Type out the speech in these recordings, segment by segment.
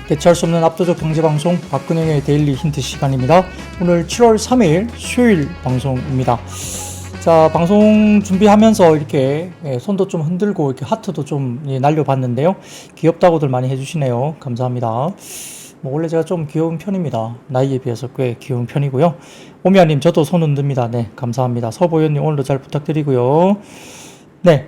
대체할 수 없는 압도적 경제방송 박근영의 데일리 힌트 시간입니다. 오늘 7월 3일 수요일 방송입니다. 자, 방송 준비하면서 이렇게 손도 좀 흔들고 이렇게 하트도 좀 날려봤는데요. 귀엽다고들 많이 해주시네요. 감사합니다. 원래 제가 좀 귀여운 편입니다. 나이에 비해서 꽤 귀여운 편이고요. 오미아님, 저도 손 흔듭니다. 네, 감사합니다. 서보현님, 오늘도 잘 부탁드리고요. 네,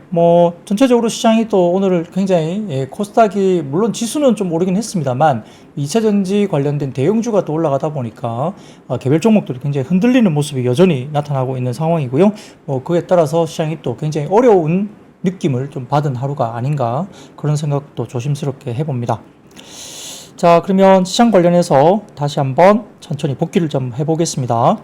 전체적으로 시장이 또 오늘 굉장히, 코스닥이, 물론 지수는 좀 오르긴 했습니다만, 2차전지 관련된 대형주가 또 올라가다 보니까, 개별 종목들이 굉장히 흔들리는 모습이 여전히 나타나고 있는 상황이고요. 그에 따라서 시장이 또 굉장히 어려운 느낌을 좀 받은 하루가 아닌가, 그런 생각도 조심스럽게 해봅니다. 자, 그러면 시장 관련해서 다시 한번 천천히 복기를 좀 해보겠습니다.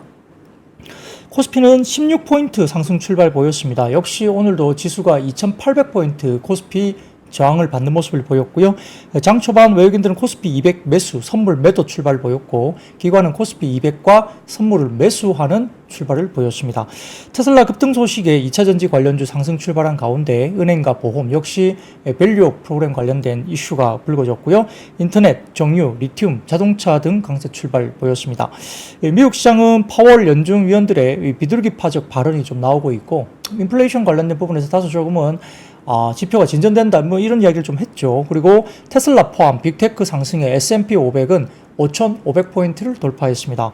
코스피는 16포인트 상승 출발 보였습니다. 역시 오늘도 지수가 2800포인트 코스피 저항을 받는 모습을 보였고요. 장 초반 외국인들은 코스피 200 매수, 선물 매도 출발 보였고, 기관은 코스피 200과 선물을 매수하는 출발을 보였습니다. 테슬라 급등 소식에 2차전지 관련주 상승 출발한 가운데 은행과 보험 역시 밸류업 프로그램 관련된 이슈가 불거졌고요. 인터넷, 정유, 리튬, 자동차 등 강세 출발 보였습니다. 미국 시장은 파월 연준 위원들의 비둘기 파적 발언이 좀 나오고 있고, 인플레이션 관련된 부분에서 다소 조금은 지표가 진전된다, 이런 이야기를 좀 했죠. 그리고 테슬라 포함 빅테크 상승의 S&P 500은 5,500포인트를 돌파했습니다.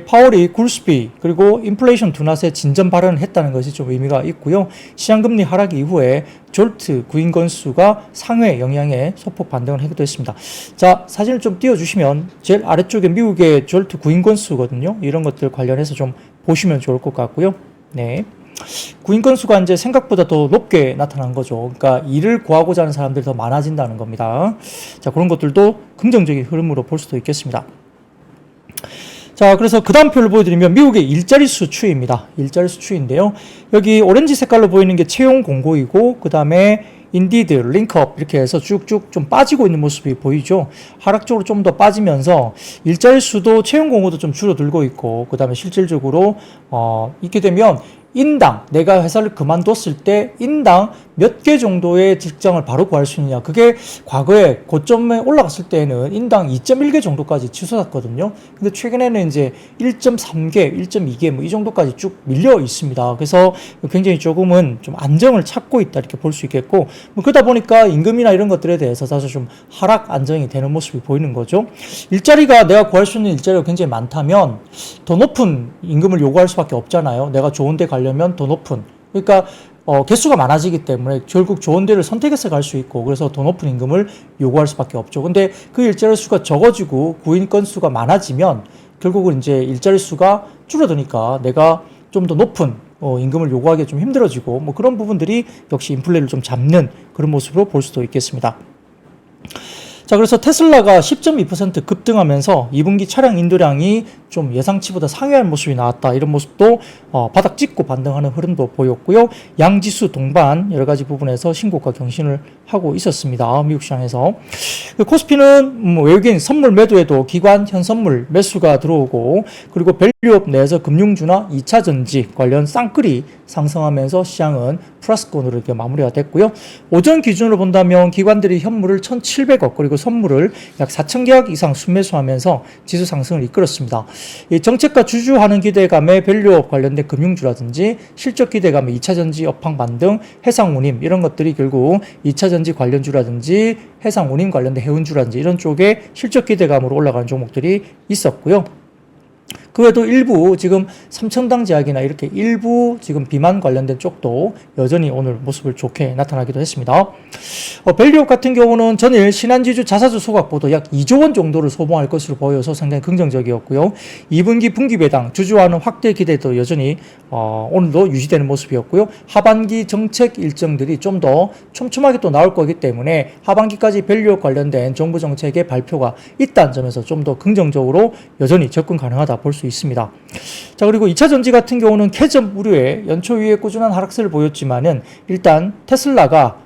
파월이 굴스비 그리고 인플레이션 둔화세 진전 발언을 했다는 것이 좀 의미가 있고요. 시장금리 하락 이후에 졸트 구인 건수가 상회 영향에 소폭 반등을 하기도 했습니다. 자, 사진을 좀 띄워주시면 제일 아래쪽에 미국의 졸트 구인 건수거든요. 이런 것들 관련해서 좀 보시면 좋을 것 같고요. 네. 구인 건수가 이제 생각보다 더 높게 나타난 거죠. 그러니까 일을 구하고자 하는 사람들이 더 많아진다는 겁니다. 자, 그런 것들도 긍정적인 흐름으로 볼 수도 있겠습니다. 자, 그래서 그 다음 표를 보여드리면 미국의 일자리 수 추이입니다. 일자리 수 추이인데요. 여기 오렌지 색깔로 보이는 게 채용 공고이고, 그 다음에 인디드, 링크업 이렇게 해서 쭉쭉 좀 빠지고 있는 모습이 보이죠. 하락적으로 좀 더 빠지면서 일자리 수도 채용 공고도 좀 줄어들고 있고, 그 다음에 실질적으로 이렇게 되면 인당, 내가 회사를 그만뒀을 때 인당 몇 개 정도의 직장을 바로 구할 수 있느냐. 그게 과거에 고점에 올라갔을 때는 인당 2.1개 정도까지 치솟았거든요. 근데 최근에는 이제 1.3개, 1.2개 이 정도까지 쭉 밀려 있습니다. 그래서 굉장히 조금은 좀 안정을 찾고 있다, 이렇게 볼 수 있겠고, 그러다 보니까 임금이나 이런 것들에 대해서 사실 좀 하락 안정이 되는 모습이 보이는 거죠. 일자리가, 내가 구할 수 있는 일자리가 굉장히 많다면 더 높은 임금을 요구할 수밖에 없잖아요. 내가 좋은 데 가려면 더 높은, 그러니까 개수가 많아지기 때문에 결국 좋은 데를 선택해서 갈 수 있고, 그래서 더 높은 임금을 요구할 수밖에 없죠. 근데 그 일자리 수가 적어지고 구인 건수가 많아지면 결국은 이제 일자리 수가 줄어드니까 내가 좀 더 높은 임금을 요구하기 좀 힘들어지고, 그런 부분들이 역시 인플레를 좀 잡는 그런 모습으로 볼 수도 있겠습니다. 자, 그래서 테슬라가 10.2% 급등하면서 2분기 차량 인도량이 좀 예상치보다 상회할 모습이 나왔다, 이런 모습도 바닥 찍고 반등하는 흐름도 보였고요. 양지수 동반 여러 가지 부분에서 신고가 경신을 하고 있었습니다. 미국 시장에서. 코스피는 외국인 선물 매도에도 기관 현선물 매수가 들어오고, 그리고 밸류업 내에서 금융주나 2차전지 관련 쌍끌이 상승하면서 시장은 플러스권으로 이렇게 마무리가 됐고요. 오전 기준으로 본다면 기관들이 현물을 1,700억 그리고 선물을 약 4,000계약 이상 순매수하면서 지수 상승을 이끌었습니다. 이 정책과 주주하는 기대감에 밸류업 관련된 금융주라든지 실적 기대감에 2차전지 업황 반등, 해상운임 이런 것들이 결국 2차전지 관련주라든지 해상운임 관련된 해운주라든지 이런 쪽에 실적 기대감으로 올라가는 종목들이 있었고요. 그 외에도 일부 지금 삼천당 제약이나 이렇게 일부 지금 비만 관련된 쪽도 여전히 오늘 모습을 좋게 나타나기도 했습니다. 밸류업 같은 경우는 전일 신한지주 자사주 소각보도 약 2조 원 정도를 소모할 것으로 보여서 상당히 긍정적이었고요. 2분기 분기 배당 주주와는 확대 기대도 여전히 오늘도 유지되는 모습이었고요. 하반기 정책 일정들이 좀 더 촘촘하게 또 나올 거기 때문에 하반기까지 밸류업 관련된 정부 정책의 발표가 있다는 점에서 좀 더 긍정적으로 여전히 접근 가능하다 볼 수 있습니다. 자, 그리고 2차전지 같은 경우는 캐점 우려에 연초 이후에 꾸준한 하락세를 보였지만은 일단 테슬라가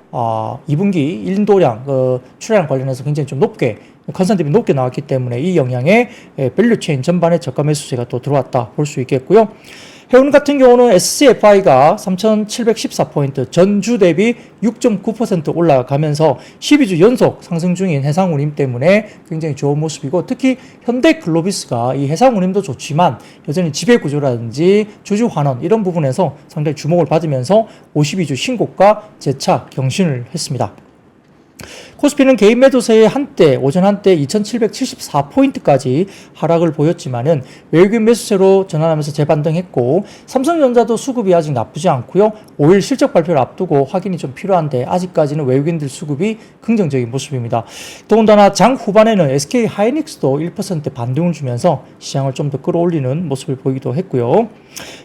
2분기 인도량 출하량 관련해서 굉장히 좀 높게 컨센 대비 높게 나왔기 때문에 이 영향에 밸류체인 전반에 저가 매수세가 또 들어왔다 볼 수 있겠고요. 해운 같은 경우는 SCFI가 3,714포인트, 전주 대비 6.9% 올라가면서 12주 연속 상승 중인 해상운임 때문에 굉장히 좋은 모습이고, 특히 현대글로비스가 이 해상운임도 좋지만 여전히 지배구조라든지 주주환원 이런 부분에서 상당히 주목을 받으면서 52주 신고가 재차 경신을 했습니다. 코스피는 개인 매도세의 한때, 오전 한때 2,774포인트까지 하락을 보였지만은 외국인 매수세로 전환하면서 재반등했고, 삼성전자도 수급이 아직 나쁘지 않고요. 5일 실적 발표를 앞두고 확인이 좀 필요한데 아직까지는 외국인들 수급이 긍정적인 모습입니다. 더군다나 장 후반에는 SK 하이닉스도 1% 반등을 주면서 시장을 좀 더 끌어올리는 모습을 보이기도 했고요.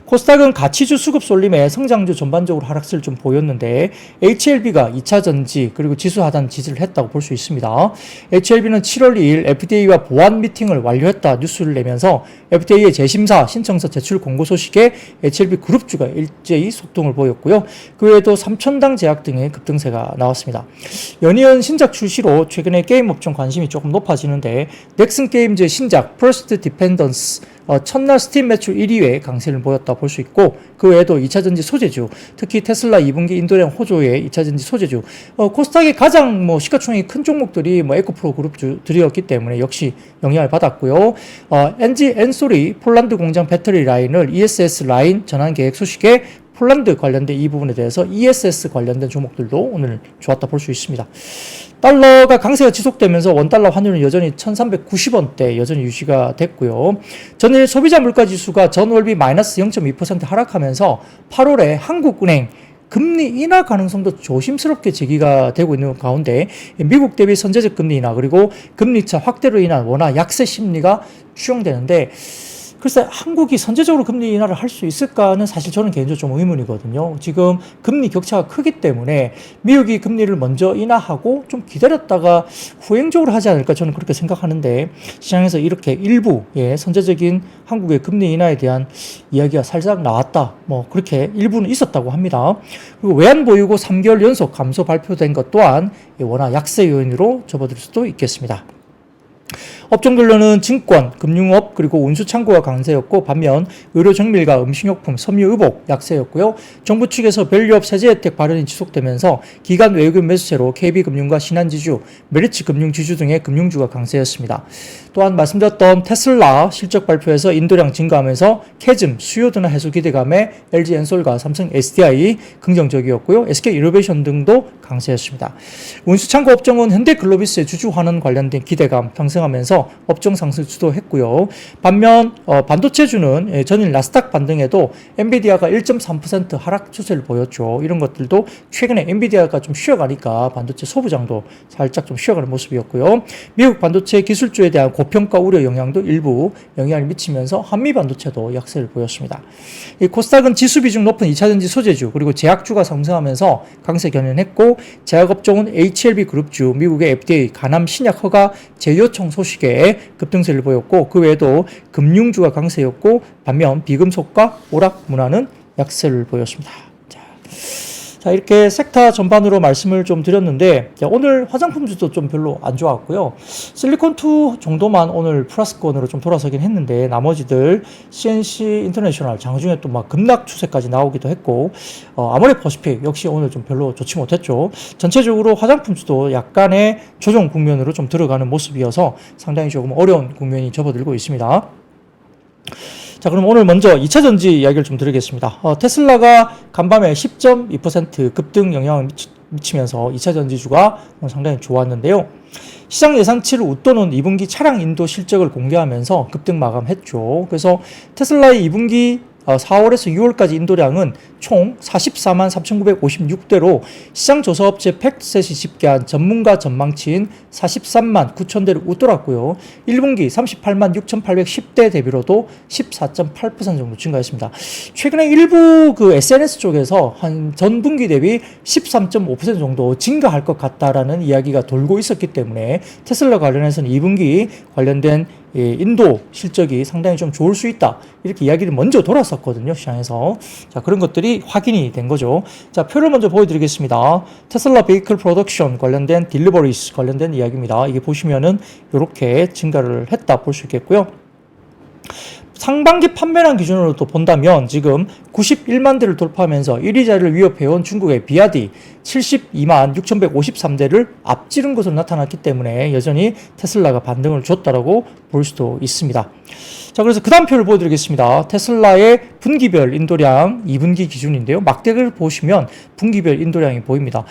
코스닥은 가치주 수급 쏠림에 성장주 전반적으로 하락세를 좀 보였는데 HLB가 2차 전지 그리고 지수 하단 지지를 했다고 볼 수 있습니다. HLB는 7월 2일 FDA와 보안 미팅을 완료했다 뉴스를 내면서 FDA의 재심사 신청서 제출 공고 소식에 HLB 그룹주가 일제히 속동을 보였고요. 그 외에도 삼천당 제약 등의 급등세가 나왔습니다. 연이은 신작 출시로 최근에 게임 업종 관심이 조금 높아지는데 넥슨 게임즈의 신작 퍼스트 디펜던스 첫날 스팀 매출 1위에 강세를 보였다 볼 수 있고, 그 외에도 2차전지 소재주, 특히 테슬라 2분기 인도량 호조의 2차전지 소재주, 코스닥의 가장 시가총액이 큰 종목들이 에코프로 그룹주들이었기 때문에 역시 영향을 받았고요. NG 엔소리 폴란드 공장 배터리 라인을 ESS 라인 전환 계획 소식에 폴란드 관련된 이 부분에 대해서 ESS 관련된 종목들도 오늘 좋았다 볼 수 있습니다. 달러가 강세가 지속되면서 원달러 환율은 여전히 1390원대 여전히 유지가 됐고요. 전일 소비자 물가지수가 전월비 마이너스 0.2% 하락하면서 8월에 한국은행 금리 인하 가능성도 조심스럽게 제기가 되고 있는 가운데 미국 대비 선제적 금리 인하 그리고 금리차 확대로 인한 원화 약세 심리가 추정되는데, 글쎄 한국이 선제적으로 금리 인하를 할 수 있을까는 사실 저는 개인적으로 좀 의문이거든요. 지금 금리 격차가 크기 때문에 미국이 금리를 먼저 인하하고 좀 기다렸다가 후행적으로 하지 않을까 저는 그렇게 생각하는데, 시장에서 이렇게 일부 선제적인 한국의 금리 인하에 대한 이야기가 살짝 나왔다, 그렇게 일부는 있었다고 합니다. 그리고 외환 보유고 3개월 연속 감소 발표된 것 또한 원화 약세 요인으로 접어들 수도 있겠습니다. 업종별로는 증권, 금융업, 그리고 운수창고가 강세였고, 반면 의료정밀과 음식료품, 섬유, 의복 약세였고요. 정부 측에서 밸류업 세제 혜택 발언이 지속되면서 기관 외국인 매수세로 KB금융과 신한지주, 메리츠금융지주 등의 금융주가 강세였습니다. 또한 말씀드렸던 테슬라 실적 발표에서 인도량 증가하면서 캐즘, 수요 둔화 해소 기대감에 LG엔솔과 삼성 SDI 긍정적이었고요. SK이노베이션 등도 강세였습니다. 운수창고 업종은 현대글로비스의 주주 환원 관련된 기대감 상승하면서 업종 상승 주도했고요. 반면 반도체주는 전일 나스닥 반등에도 엔비디아가 1.3% 하락 추세를 보였죠. 이런 것들도 최근에 엔비디아가 좀 쉬어가니까 반도체 소부장도 살짝 좀 쉬어가는 모습이었고요. 미국 반도체 기술주에 대한 고평가 우려 영향도 일부 영향을 미치면서 한미 반도체도 약세를 보였습니다. 이 코스닥은 지수 비중 높은 2차전지 소재주 그리고 제약주가 상승하면서 강세 견인했고, 제약업종은 HLB 그룹주, 미국의 FDA 간암 신약 허가 재요청 소식에 급등세를 보였고, 그 외에도 금융주가 강세였고, 반면 비금속과 오락 문화는 약세를 보였습니다. 자, 이렇게 섹터 전반으로 말씀을 좀 드렸는데, 오늘 화장품주도 좀 별로 안 좋았고요. 실리콘2 정도만 오늘 플러스권으로 좀 돌아서긴 했는데, 나머지들 CNC 인터내셔널 장중에 또 급락 추세까지 나오기도 했고, 아모레 퍼시픽 역시 오늘 좀 별로 좋지 못했죠. 전체적으로 화장품주도 약간의 조정 국면으로 좀 들어가는 모습이어서 상당히 조금 어려운 국면이 접어들고 있습니다. 자, 그럼 오늘 먼저 2차전지 이야기를 좀 드리겠습니다. 테슬라가 간밤에 10.2% 급등 영향을 미치면서 2차전지주가 상당히 좋았는데요. 시장 예상치를 웃도는 2분기 차량 인도 실적을 공개하면서 급등 마감했죠. 그래서 테슬라의 2분기 4월에서 6월까지 인도량은 총 44만 3,956대로 시장 조사업체 팩트셋이 집계한 전문가 전망치인 43만 9천 대를 웃돌았고요. 1분기 38만 6,810대 대비로도 14.8% 정도 증가했습니다. 최근에 일부 SNS 쪽에서 한 전분기 대비 13.5% 정도 증가할 것 같다라는 이야기가 돌고 있었기 때문에 테슬라 관련해서는 2분기 관련된 인도 실적이 상당히 좀 좋을 수 있다. 이렇게 이야기를 먼저 돌았었거든요, 시장에서. 자, 그런 것들이 확인이 된 거죠. 자, 표를 먼저 보여드리겠습니다. 테슬라 베이클 프로덕션 관련된 딜리버리스 관련된 이야기입니다. 이게 보시면은 이렇게 증가를 했다 볼 수 있겠고요. 상반기 판매량 기준으로 또 본다면 지금 91만 대를 돌파하면서 1위 자리를 위협해온 중국의 비아디 72만 6,153대를 앞지른 것으로 나타났기 때문에 여전히 테슬라가 반등을 줬다라고 볼 수도 있습니다. 자, 그래서 그 다음 표를 보여드리겠습니다. 테슬라의 분기별 인도량 2분기 기준인데요. 막대를 보시면 분기별 인도량이 보입니다.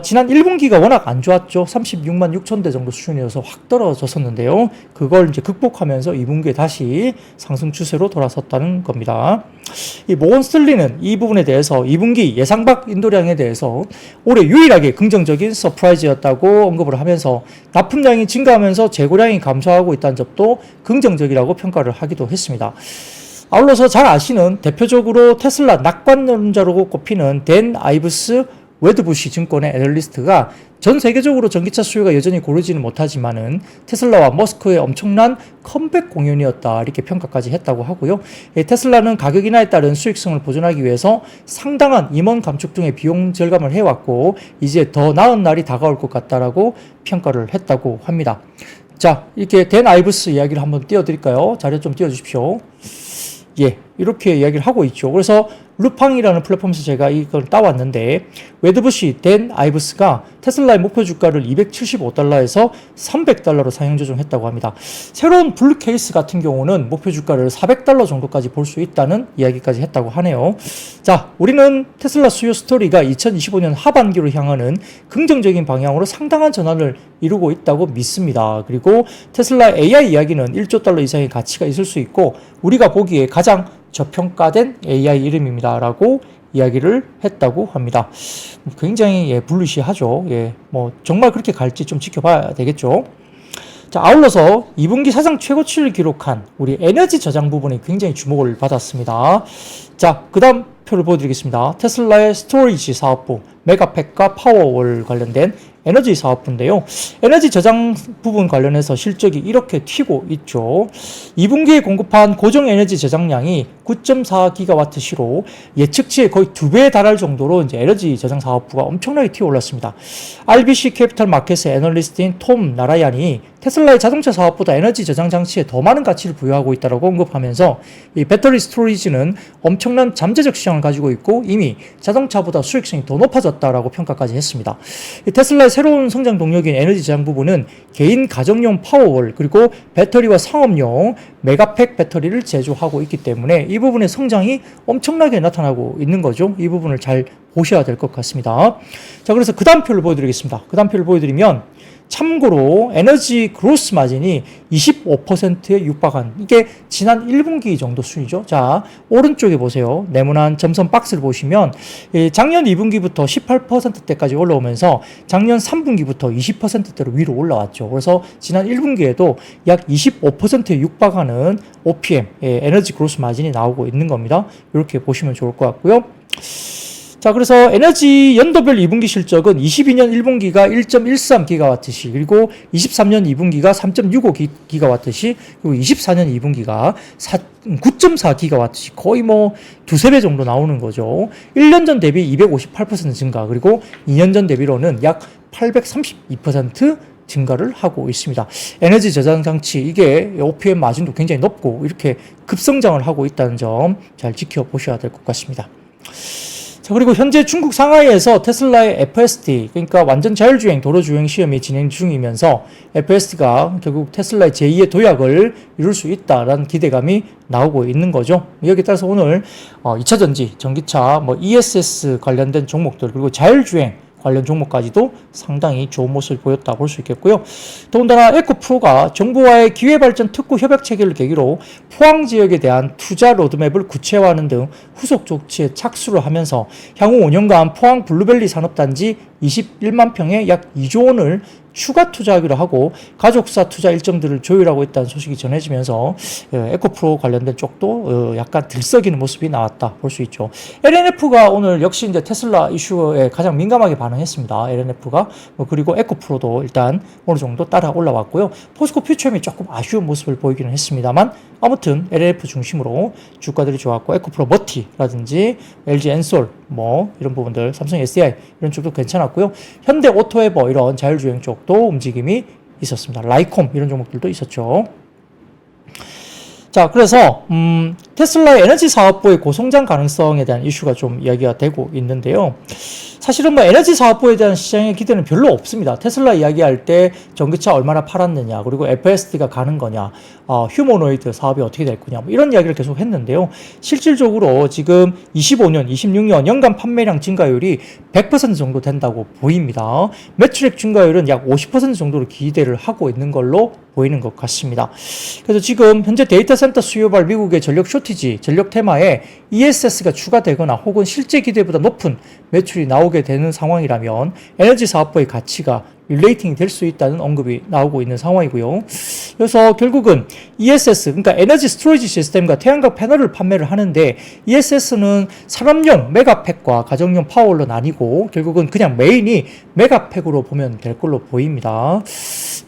지난 1분기가 워낙 안 좋았죠. 36만 6천 대 정도 수준이어서 확 떨어졌었는데요. 그걸 이제 극복하면서 2분기에 다시 상승 추세로 돌아섰다는 겁니다. 이 모건 스탠리는 이 부분에 대해서 2분기 예상 밖 인도량에 대해서 올해 유일하게 긍정적인 서프라이즈였다고 언급을 하면서 납품량이 증가하면서 재고량이 감소하고 있다는 점도 긍정적이라고 평가를 하기도 했습니다. 아울러서 잘 아시는 대표적으로 테슬라 낙관론자로 꼽히는 댄 아이브스 웨드부시 증권의 애널리스트가 전 세계적으로 전기차 수요가 여전히 고르지는 못하지만은 테슬라와 머스크의 엄청난 컴백 공연이었다 이렇게 평가까지 했다고 하고요. 테슬라는 가격 인하에 따른 수익성을 보존하기 위해서 상당한 임원 감축 등의 비용 절감을 해왔고 이제 더 나은 날이 다가올 것 같다라고 평가를 했다고 합니다. 자, 이렇게 댄 아이브스 이야기를 한번 띄워드릴까요? 자료 좀 띄워주십시오. 예, 이렇게 이야기를 하고 있죠. 그래서 루팡이라는 플랫폼에서 제가 이걸 따왔는데 웨드부시 댄 아이브스가 테슬라의 목표 주가를 275달러에서 300달러로 상향 조정했다고 합니다. 새로운 블루 케이스 같은 경우는 목표 주가를 400달러 정도까지 볼 수 있다는 이야기까지 했다고 하네요. 자, 우리는 테슬라 수요 스토리가 2025년 하반기로 향하는 긍정적인 방향으로 상당한 전환을 이루고 있다고 믿습니다. 그리고 테슬라 AI 이야기는 1조 달러 이상의 가치가 있을 수 있고 우리가 보기에 가장 저평가된 AI 이름입니다. 라고 이야기를 했다고 합니다. 굉장히 불리시하죠. 뭐 정말 그렇게 갈지 좀 지켜봐야 되겠죠. 자, 아울러서 2분기 사상 최고치를 기록한 우리 에너지 저장 부분이 굉장히 주목을 받았습니다. 자, 그 다음 표를 보여드리겠습니다. 테슬라의 스토리지 사업부, 메가팩과 파워월 관련된 에너지 사업부인데요. 에너지 저장 부분 관련해서 실적이 이렇게 튀고 있죠. 2분기에 공급한 고정 에너지 저장량이 9.4GWh로 예측치의 거의 2배에 달할 정도로 이제 에너지 저장 사업부가 엄청나게 튀어 올랐습니다. RBC 캐피탈 마켓의 애널리스트인 톰 나라얀이 테슬라의 자동차 사업보다 에너지 저장 장치에 더 많은 가치를 부여하고 있다고 언급하면서 이 배터리 스토리지는 엄청난 잠재적 시장을 가지고 있고 이미 자동차보다 수익성이 더 높아졌다라고 평가까지 했습니다. 이 테슬라의 새로운 성장 동력인 에너지 저장 부분은 개인 가정용 파워월 그리고 배터리와 상업용 메가팩 배터리를 제조하고 있기 때문에 이 부분의 성장이 엄청나게 나타나고 있는 거죠. 이 부분을 잘 보셔야 될 것 같습니다. 자, 그래서 그 다음 표를 보여드리겠습니다. 그 다음 표를 보여드리면 참고로 에너지 그로스 마진이 25%에 육박한 이게 지난 1분기 정도 수준이죠. 자, 오른쪽에 보세요. 네모난 점선 박스를 보시면 작년 2분기부터 18%대까지 올라오면서 작년 3분기부터 20%대로 위로 올라왔죠. 그래서 지난 1분기에도 약 25%에 육박하는 OPM 에너지 그로스 마진이 나오고 있는 겁니다. 이렇게 보시면 좋을 것 같고요. 자, 그래서 에너지 연도별 2분기 실적은 22년 1분기가 1.13GWh, 그리고 23년 2분기가 3.65GWh, 그리고 24년 2분기가 9.4GWh, 거의 뭐 두세 배 정도 나오는 거죠. 1년 전 대비 258% 증가, 그리고 2년 전 대비로는 약 832% 증가를 하고 있습니다. 에너지 저장 장치, 이게 OPM 마진도 굉장히 높고 이렇게 급성장을 하고 있다는 점 잘 지켜보셔야 될 것 같습니다. 자, 그리고 현재 중국 상하이에서 테슬라의 FSD, 그러니까 완전 자율주행 도로주행 시험이 진행 중이면서 FSD가 결국 테슬라의 제2의 도약을 이룰 수 있다라는 기대감이 나오고 있는 거죠. 여기에 따라서 오늘 2차전지, 전기차, ESS 관련된 종목들, 그리고 자율주행 관련 종목까지도 상당히 좋은 모습을 보였다 볼 수 있겠고요. 더군다나 에코프로가 정부와의 기회발전 특구 협약 체계를 계기로 포항 지역에 대한 투자 로드맵을 구체화하는 등 후속 조치에 착수를 하면서 향후 5년간 포항 블루벨리 산업단지 21만 평에 약 2조 원을 추가 투자하기로 하고 가족사 투자 일정들을 조율하고 있다는 소식이 전해지면서 에코프로 관련된 쪽도 약간 들썩이는 모습이 나왔다 볼 수 있죠. LNF가 오늘 역시 이제 테슬라 이슈에 가장 민감하게 반응했습니다. LNF가 그리고 에코프로도 일단 어느 정도 따라 올라왔고요. 포스코 퓨처엠이 조금 아쉬운 모습을 보이기는 했습니다만 아무튼 LNF 중심으로 주가들이 좋았고 에코프로 머티라든지 LG 엔솔 뭐 이런 부분들, 삼성 SDI 이런 쪽도 괜찮았고요. 현대 오토에버 이런 자율주행 쪽도 움직임이 있었습니다. 라이콤 이런 종목들도 있었죠. 자, 그래서 테슬라의 에너지 사업부의 고성장 가능성에 대한 이슈가 좀 이야기가 되고 있는데요. 사실은 뭐 에너지 사업부에 대한 시장의 기대는 별로 없습니다. 테슬라 이야기할 때 전기차 얼마나 팔았느냐, 그리고 FSD가 가는 거냐, 휴머노이드 사업이 어떻게 될 거냐, 뭐 이런 이야기를 계속 했는데요. 실질적으로 지금 25년, 26년 연간 판매량 증가율이 100% 정도 된다고 보입니다. 매출액 증가율은 약 50% 정도로 기대를 하고 있는 걸로 보이는 것 같습니다. 그래서 지금 현재 데이터 센터 수요발 미국의 전력 쇼티지, 전력 테마에 ESS가 추가되거나 혹은 실제 기대보다 높은 매출이 나오게 되는 상황이라면 에너지 사업부의 가치가 릴레이팅이 될 수 있다는 언급이 나오고 있는 상황이고요. 그래서 결국은 ESS, 그러니까 에너지 스토리지 시스템과 태양광 패널을 판매를 하는데 ESS는 산업용 메가팩과 가정용 파워로 나뉘고 결국은 그냥 메인이 메가팩으로 보면 될 걸로 보입니다.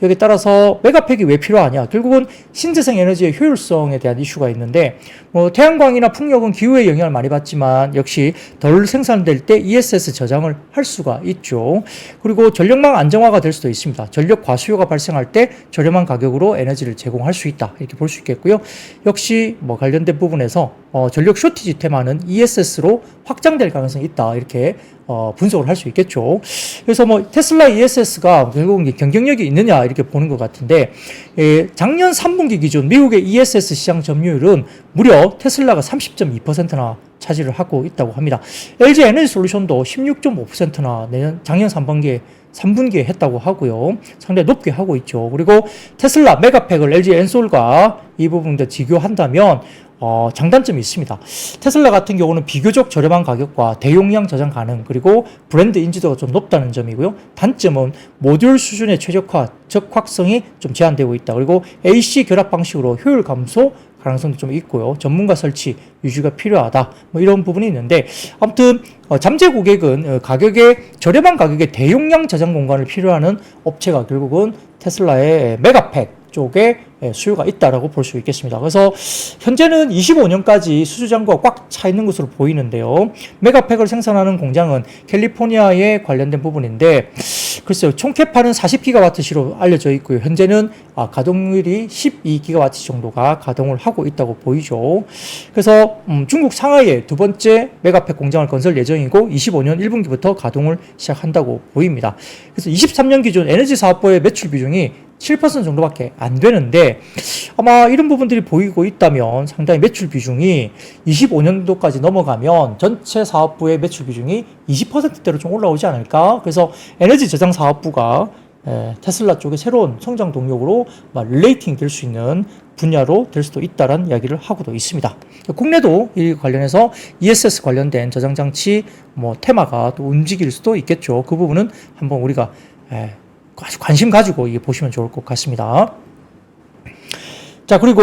여기에 따라서 메가팩이 왜 필요하냐? 결국은 신재생 에너지의 효율성에 대한 이슈가 있는데 뭐 태양광이나 풍력은 기후에 영향을 많이 받지만 역시 덜 생산될 때 ESS 저장을 할 수가 있죠. 그리고 전력망 안정화가 될 수도 있습니다. 전력 과수요가 발생할 때 저렴한 가격으로 에너지를 제공할 수 있다 이렇게 볼 수 있겠고요. 역시 뭐 관련된 부분에서 전력 쇼티지 테마는 ESS로 확장될 가능성이 있다 이렇게 분석을 할 수 있겠죠. 그래서 뭐 테슬라 ESS가 결국은 경쟁력이 있느냐 이렇게 보는 것 같은데 작년 3분기 기준 미국의 ESS 시장 점유율은 무려 테슬라가 30.2%나 차지를 하고 있다고 합니다. LG 에너지 솔루션도 16.5%나 작년 3분기에 했다고 하고요. 상당히 높게 하고 있죠. 그리고 테슬라 메가팩을 LG 엔솔과 이 부분도 비교한다면 장단점이 있습니다. 테슬라 같은 경우는 비교적 저렴한 가격과 대용량 저장 가능, 그리고 브랜드 인지도가 좀 높다는 점이고요. 단점은 모듈 수준의 최적화, 적확성이 좀 제한되고 있다. 그리고 AC 결합 방식으로 효율 감소 가능성도 좀 있고요. 전문가 설치 유지가 필요하다. 뭐 이런 부분이 있는데 아무튼 잠재 고객은 저렴한 가격에 대용량 저장 공간을 필요하는 업체가 결국은 테슬라의 메가팩 쪽에 수요가 있다라고 볼 수 있겠습니다. 그래서 현재는 25년까지 수주장과 꽉 차 있는 것으로 보이는데요. 메가팩을 생산하는 공장은 캘리포니아에 관련된 부분인데 글쎄요. 총 캐파는 40기가와트시로 알려져 있고요. 현재는 가동률이 12기가와트 정도가 가동을 하고 있다고 보이죠. 그래서 중국 상하이에 두 번째 메가팩 공장을 건설 예정이고 25년 1분기부터 가동을 시작한다고 보입니다. 그래서 23년 기준 에너지 사업부의 매출 비중이 7% 정도밖에 안 되는데 아마 이런 부분들이 보이고 있다면 상당히 매출 비중이 25년도까지 넘어가면 전체 사업부의 매출 비중이 20%대로 좀 올라오지 않을까. 그래서 에너지 저장 사업부가 테슬라 쪽의 새로운 성장 동력으로 릴레이팅 될 수 있는 분야로 될 수도 있다는 이야기를 하고도 있습니다. 국내도 이 관련해서 ESS 관련된 저장 장치 테마가 또 움직일 수도 있겠죠. 그 부분은 한번 우리가 아주 관심 가지고 이게 보시면 좋을 것 같습니다. 자, 그리고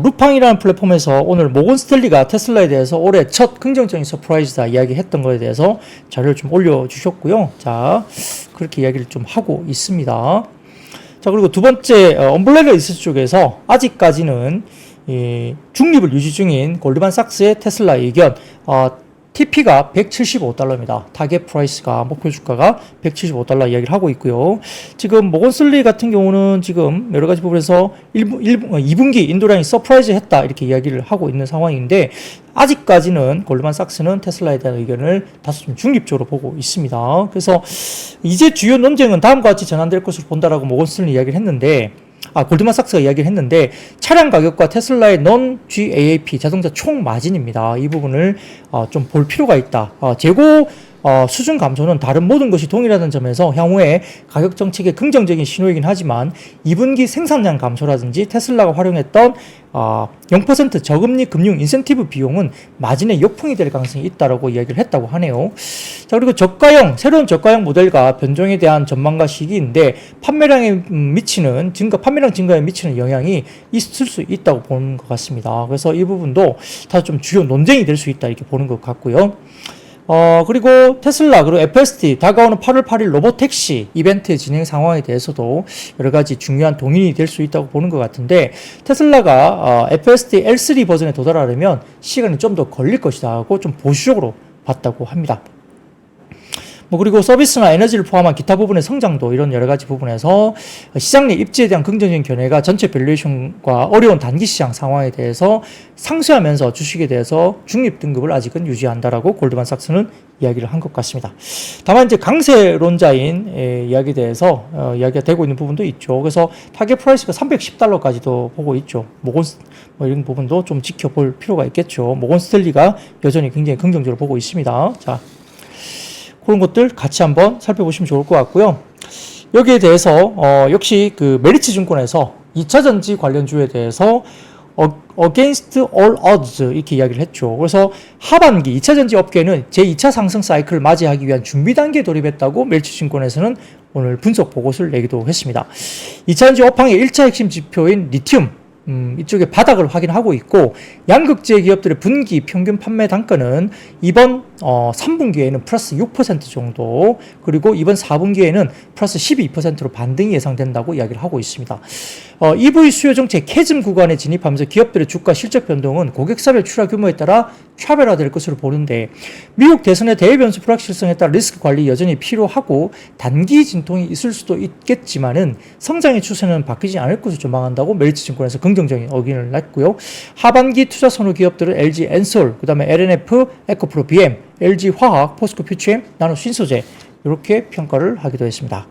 루팡이라는 플랫폼에서 오늘 모건 스탠리가 테슬라에 대해서 올해 첫 긍정적인 서프라이즈다 이야기했던 거에 대해서 자료를 좀 올려주셨고요. 자, 그렇게 이야기를 좀 하고 있습니다. 자, 그리고 두 번째 엄블레라 리서치 쪽에서 아직까지는 중립을 유지 중인 골드만삭스의 테슬라 의견, TP가 $175입니다. 타겟 프라이스가 목표 주가가 $175 이야기를 하고 있고요. 지금 모건슬리 같은 경우는 지금 여러 가지 부분에서 2분기 인도량이 서프라이즈 했다 이렇게 이야기를 하고 있는 상황인데 아직까지는 골드만삭스는 테슬라에 대한 의견을 다소 좀 중립적으로 보고 있습니다. 그래서 이제 주요 논쟁은 다음과 같이 전환될 것으로 본다라고 모건슬리 이야기를 했는데 골드만삭스가 이야기를 했는데 차량 가격과 테슬라의 non-GAAP 자동차 총 마진입니다. 이 부분을 좀 볼 필요가 있다. 재고 수준 감소는 다른 모든 것이 동일하다는 점에서 향후에 가격 정책의 긍정적인 신호이긴 하지만 2분기 생산량 감소라든지 테슬라가 활용했던 0% 저금리 금융 인센티브 비용은 마진의 역풍이 될 가능성이 있다라고 이야기를 했다고 하네요. 자, 그리고 새로운 저가형 모델과 변종에 대한 전망과 시기인데 판매량 증가에 미치는 영향이 있을 수 있다고 보는 것 같습니다. 그래서 이 부분도 다 좀 주요 논쟁이 될 수 있다 이렇게 보는 것 같고요. 그리고 테슬라, 그리고 FSD, 다가오는 8월 8일 로보택시 이벤트 진행 상황에 대해서도 여러 가지 중요한 동인이 될 수 있다고 보는 것 같은데, 테슬라가 FSD L3 버전에 도달하려면 시간이 좀 더 걸릴 것이다 하고 좀 보수적으로 봤다고 합니다. 그리고 서비스나 에너지를 포함한 기타 부분의 성장도 이런 여러 가지 부분에서 시장 내 입지에 대한 긍정적인 견해가 전체 밸류에이션과 어려운 단기 시장 상황에 대해서 상쇄하면서 주식에 대해서 중립 등급을 아직은 유지한다라고 골드만삭스는 이야기를 한 것 같습니다. 다만 이제 강세론자인 이야기에 대해서 이야기가 되고 있는 부분도 있죠. 그래서 타겟 프라이스가 $310까지도 보고 있죠. 이런 부분도 좀 지켜볼 필요가 있겠죠. 모건 스탠리가 여전히 굉장히 긍정적으로 보고 있습니다. 자, 그런 것들 같이 한번 살펴보시면 좋을 것 같고요. 여기에 대해서 역시 그 메리츠 증권에서 2차 전지 관련주에 대해서 against all odds 이렇게 이야기를 했죠. 그래서 하반기 2차 전지 업계는 제2차 상승 사이클을 맞이하기 위한 준비 단계에 돌입했다고 메리츠 증권에서는 오늘 분석 보고서를 내기도 했습니다. 2차 전지 업황의 1차 핵심 지표인 리튬 이쪽에 바닥을 확인하고 있고, 양극재 기업들의 분기 평균 판매 단가는 이번 3분기에는 플러스 6% 정도, 그리고 이번 4분기에는 플러스 12%로 반등이 예상된다고 이야기를 하고 있습니다. EV 수요 정책 캐즘 구간에 진입하면서 기업들의 주가 실적 변동은 고객사별 출하 규모에 따라 차별화될 것으로 보는데, 미국 대선의 대외 변수 불확실성에 따라 리스크 관리 여전히 필요하고 단기 진통이 있을 수도 있겠지만은 성장의 추세는 바뀌지 않을 것을 전망한다고 메리츠 증권에서 긍정적인 의견을 냈고요. 하반기 투자 선호 기업들은 LG 엔솔, 그다음에 LNF, 에코프로 BM, LG 화학, 포스코 퓨처엠, 나노 신소재 이렇게 평가를 하기도 했습니다.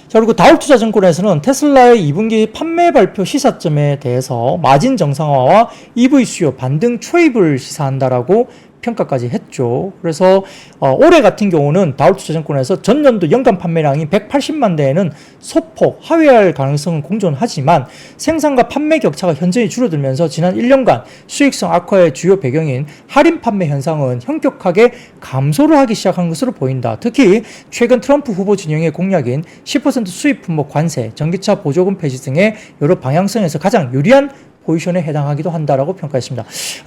자, 그리고 다울투자증권에서는 테슬라의 2분기 판매 발표 시사점에 대해서 마진 정상화와 EV 수요 반등 초입을 시사한다라고 평가까지 했죠. 그래서 올해 같은 경우는 다울투자증권에서 전년도 연간 판매량이 180만 대에는 소폭 하회할 가능성은 공존하지만 생산과 판매 격차가 현저히 줄어들면서 지난 1년간 수익성 악화의 주요 배경인 할인 판매 현상은 현격하게 감소를 하기 시작한 것으로 보인다. 특히 최근 트럼프 후보 진영의 공약인 10% 수입 품목 관세, 전기차 보조금 폐지 등의 여러 방향성에서 가장 유리한 포지션에 해당하기도 한다라고 평가했습니다.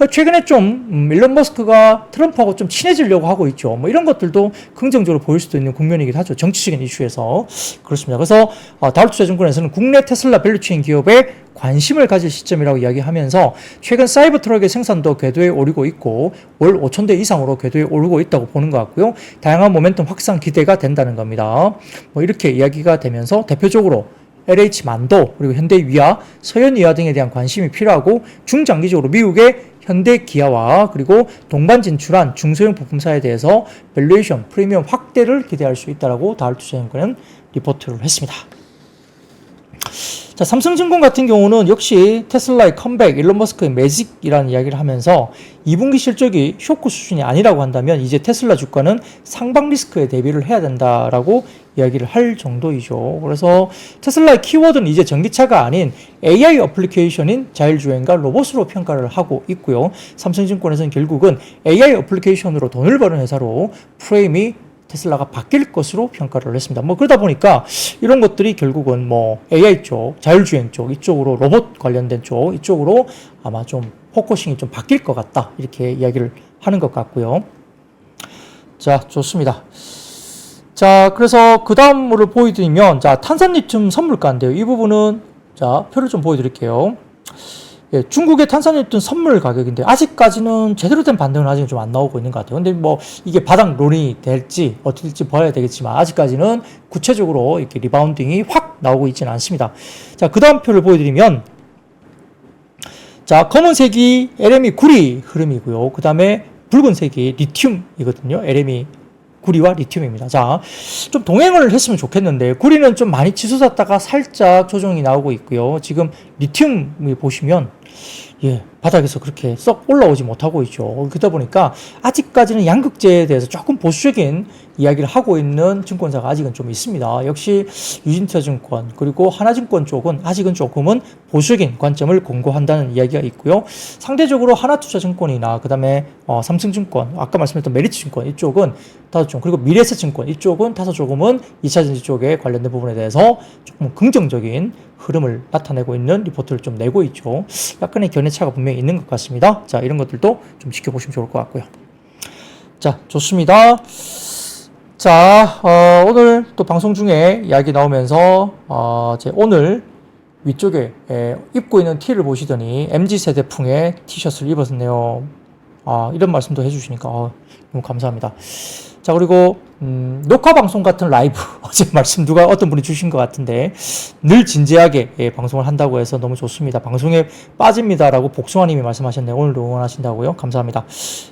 최근에 좀 일론 머스크가 트럼프하고 좀 친해지려고 하고 있죠. 이런 것들도 긍정적으로 보일 수도 있는 국면이기도 하죠. 정치적인 이슈에서. 그렇습니다. 그래서 다울투자증권에서는 국내 테슬라 밸류체인 기업에 관심을 가질 시점이라고 이야기하면서 최근 사이버 트럭의 생산도 궤도에 오르고 있고 월 5,000대 이상으로 궤도에 오르고 있다고 보는 것 같고요. 다양한 모멘텀 확산 기대가 된다는 겁니다. 이렇게 이야기가 되면서 대표적으로 LH 만도, 그리고 현대 위아, 서현 위아 등에 대한 관심이 필요하고 중장기적으로 미국의 현대 기아와 그리고 동반 진출한 중소형 부품사에 대해서 밸류에이션 프리미엄 확대를 기대할 수 있다라고 다울투자증권은 리포트를 했습니다. 자, 삼성증권 같은 경우는 역시 테슬라의 컴백, 일론 머스크의 매직이라는 이야기를 하면서 2분기 실적이 쇼크 수준이 아니라고 한다면 이제 테슬라 주가는 상방 리스크에 대비를 해야 된다라고 이야기를 할 정도이죠. 그래서 테슬라의 키워드는 이제 전기차가 아닌 AI 어플리케이션인 자율주행과 로봇으로 평가를 하고 있고요. 삼성증권에서는 결국은 AI 어플리케이션으로 돈을 버는 회사로 프레임이 테슬라가 바뀔 것으로 평가를 했습니다. 그러다 보니까 이런 것들이 결국은 AI 쪽, 자율주행 쪽, 이쪽으로 로봇 관련된 쪽, 이쪽으로 아마 좀 포커싱이 좀 바뀔 것 같다. 이렇게 이야기를 하는 것 같고요. 자, 좋습니다. 자, 그래서 그 다음으로 보여드리면, 자, 탄산리튬 선물가인데요. 이 부분은, 자, 표를 좀 보여드릴게요. 예, 중국의 탄산리튬 선물 가격인데 아직까지는 제대로 된 반등은 아직 좀 안 나오고 있는 것 같아요. 근데 이게 바닥론이 될지 어떻게 될지 봐야 되겠지만 아직까지는 구체적으로 이렇게 리바운딩이 확 나오고 있지는 않습니다. 자, 그 다음 표를 보여드리면, 자, 검은색이 LME 구리 흐름이고요. 그 다음에 붉은색이 리튬이거든요. LME 구리와 리튬입니다. 자, 좀 동행을 했으면 좋겠는데 구리는 좀 많이 치솟았다가 살짝 조정이 나오고 있고요. 지금 리튬을 보시면 바닥에서 그렇게 썩 올라오지 못하고 있죠. 그러다 보니까 아직까지는 양극재에 대해서 조금 보수적인 이야기를 하고 있는 증권사가 아직은 좀 있습니다. 역시 유진투자증권 그리고 하나증권 쪽은 아직은 조금은 보수적인 관점을 공고한다는 이야기가 있고요. 상대적으로 하나투자증권이나 그 다음에 삼성증권, 아까 말씀드렸던 메리츠증권 이쪽은 다소 좀, 그리고 미래에셋증권 이쪽은 다소 조금은 2차전지 쪽에 관련된 부분에 대해서 조금 긍정적인 흐름을 나타내고 있는 리포트를 좀 내고 있죠. 약간의 견해차가 분명히 있는 것 같습니다. 자, 이런 것들도 좀 지켜보시면 좋을 것 같고요. 자, 좋습니다. 자, 오늘 또 방송 중에 이야기 나오면서 제 오늘 위쪽에 입고 있는 티를 보시더니 MZ세대풍의 티셔츠를 입었네요. 이런 말씀도 해주시니까 너무 감사합니다. 자, 그리고 녹화 방송 같은 라이브 어제 말씀 누가 어떤 분이 주신 것 같은데 늘 진지하게 방송을 한다고 해서 너무 좋습니다. 방송에 빠집니다라고 복숭아님이 말씀하셨네요. 오늘도 응원하신다고요. 감사합니다.